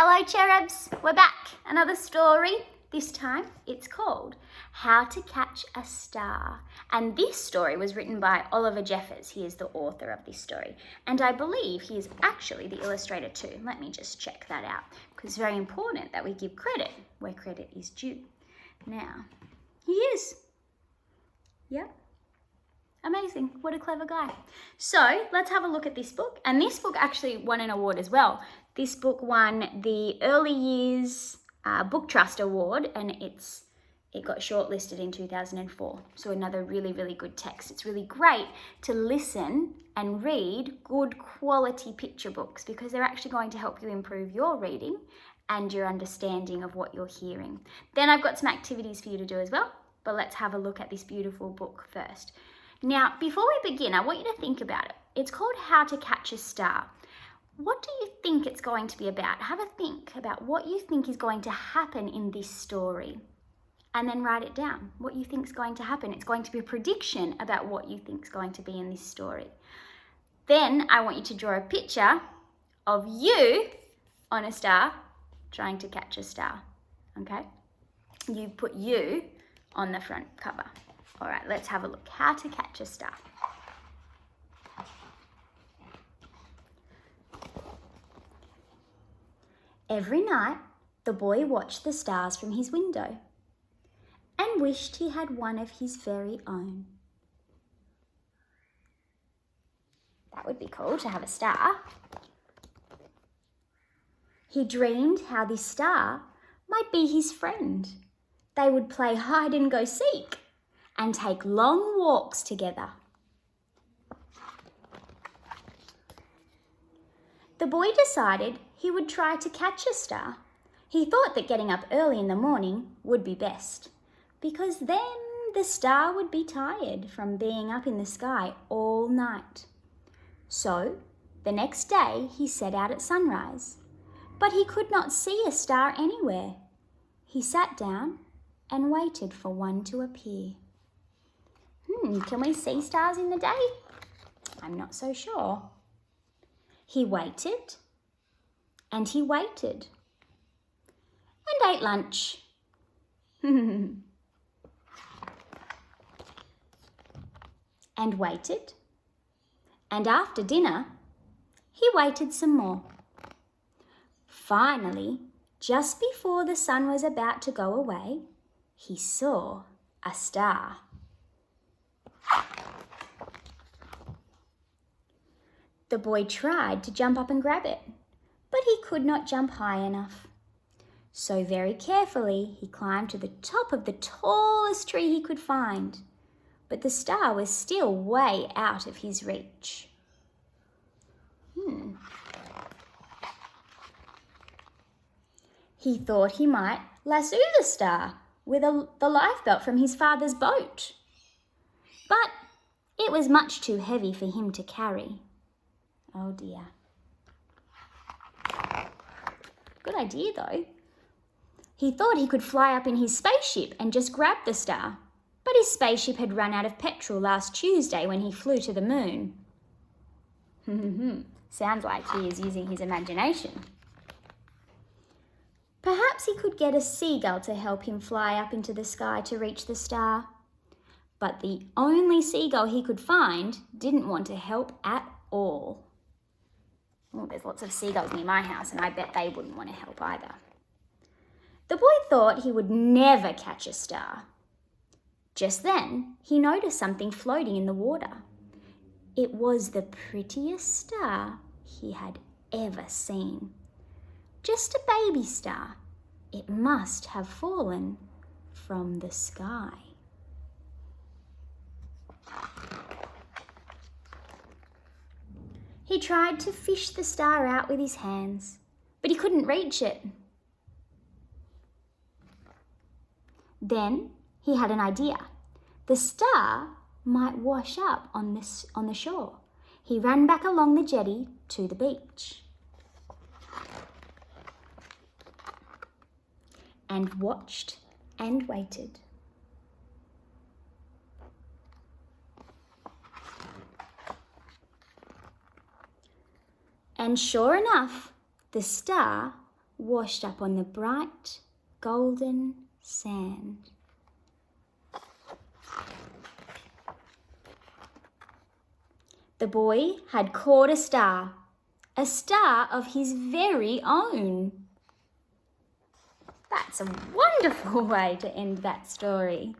Hello cherubs, we're back. Another story. This time it's called How to Catch a Star. And this story was written by Oliver Jeffers. He is the author of this story. And I believe he is actually the illustrator too. Let me just check that out because it's very important that we give credit where credit is due. Now, he is. Yep. Amazing. What a clever guy. So let's have a look at this book. And this book actually won an award as well. This book won the Early Years Book Trust Award, and it got shortlisted in 2004. So another really, really good text. It's really great to listen and read good quality picture books because they're actually going to help you improve your reading and your understanding of what you're hearing. Then I've got some activities for you to do as well, but let's have a look at this beautiful book first. Now, before we begin, I want you to think about it. It's called How to Catch a Star. What do you think it's going to be about? Have a think about what you think is going to happen in this story and then write it down, what you think is going to happen. It's going to be a prediction about what you think is going to be in this story. Then I want you to draw a picture of you on a star trying to catch a star, okay? You put you on the front cover. All right, let's have a look. How to catch a star. Every night, the boy watched the stars from his window and wished he had one of his very own. That would be cool to have a star. He dreamed how this star might be his friend. They would play hide and go seek and take long walks together. The boy decided he would try to catch a star. He thought that getting up early in the morning would be best, because then the star would be tired from being up in the sky all night. So, the next day he set out at sunrise, but he could not see a star anywhere. He sat down and waited for one to appear. Can we see stars in the day? I'm not so sure. He waited and he waited and ate lunch. And waited. And after dinner, he waited some more. Finally, just before the sun was about to go away, he saw a star. The boy tried to jump up and grab it, but he could not jump high enough. So very carefully, he climbed to the top of the tallest tree he could find, but the star was still way out of his reach. He thought he might lasso the star with the lifebelt from his father's boat, but it was much too heavy for him to carry. Oh dear. Good idea though. He thought he could fly up in his spaceship and just grab the star, but his spaceship had run out of petrol last Tuesday when he flew to the moon. Sounds like he is using his imagination. Perhaps he could get a seagull to help him fly up into the sky to reach the star. But the only seagull he could find didn't want to help at all. Oh, there's lots of seagulls near my house and I bet they wouldn't want to help either. The boy thought he would never catch a star. Just then, he noticed something floating in the water. It was the prettiest star he had ever seen. Just a baby star. It must have fallen from the sky. He tried to fish the star out with his hands, but he couldn't reach it. Then he had an idea. The star might wash up on the shore. He ran back along the jetty to the beach and watched and waited. And sure enough, the star washed up on the bright golden sand. The boy had caught a star of his very own. That's a wonderful way to end that story,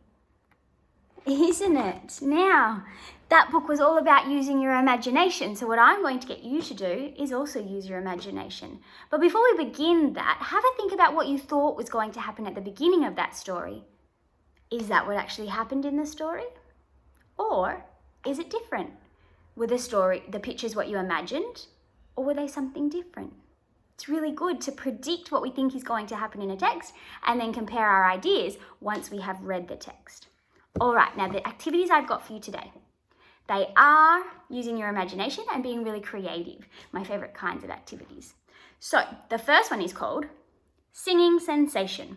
isn't it? Now, that book was all about using your imagination, so what I'm going to get you to do is also use your imagination. But before we begin that, have a think about what you thought was going to happen at the beginning of that story. Is that what actually happened in the story? Or is it different? Were the pictures what you imagined, or were they something different? It's really good to predict what we think is going to happen in a text and then compare our ideas once we have read the text. All right, now the activities I've got for you today. They are using your imagination and being really creative, my favorite kinds of activities. So the first one is called Singing Sensation.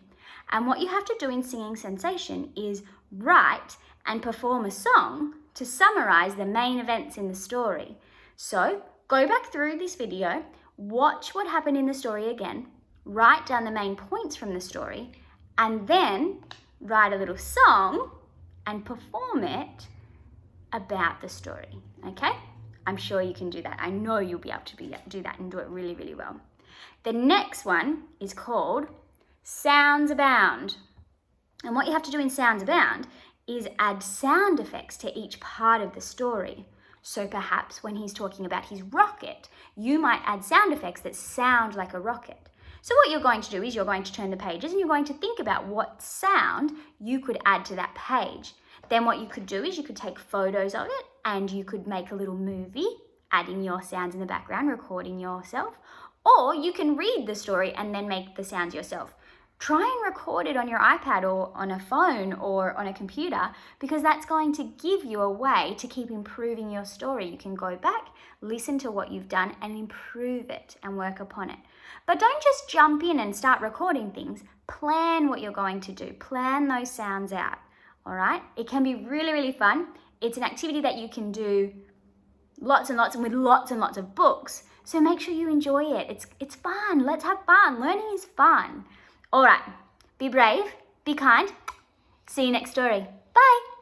And what you have to do in Singing Sensation is write and perform a song to summarize the main events in the story. So go back through this video, watch what happened in the story again, write down the main points from the story, and then write a little song and perform it about the story, okay? I'm sure you can do that. I know you'll be able to do that and do it really, really well. The next one is called Sounds Abound. And what you have to do in Sounds Abound is add sound effects to each part of the story. So perhaps when he's talking about his rocket, you might add sound effects that sound like a rocket. So what you're going to do is you're going to turn the pages and you're going to think about what sound you could add to that page. Then what you could do is you could take photos of it and you could make a little movie, adding your sounds in the background, recording yourself, or you can read the story and then make the sounds yourself. Try and record it on your iPad or on a phone or on a computer, because that's going to give you a way to keep improving your story. You can go back, listen to what you've done and improve it and work upon it. But don't just jump in and start recording things. Plan what you're going to do. Plan those sounds out, all right? It can be really, really fun. It's an activity that you can do lots and lots and with lots and lots of books. So make sure you enjoy it. It's fun. Let's have fun. Learning is fun. All right, be brave, be kind. See you next story. Bye.